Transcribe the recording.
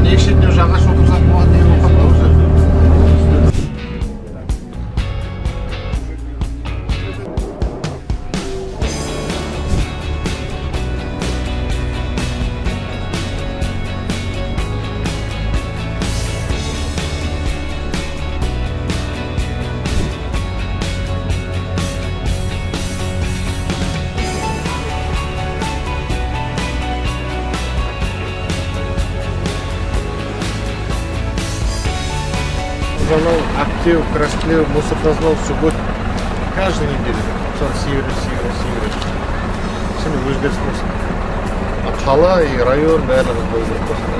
екі шетіне уже ағаш отырсақ болған не болып қалды уже. Занал, актив, краскілеу, мусор тазалау, все будет каждую неделю. Сон севере. Şimdi өзгеріс болсын. Қала и район бәрі бой беріп қосын.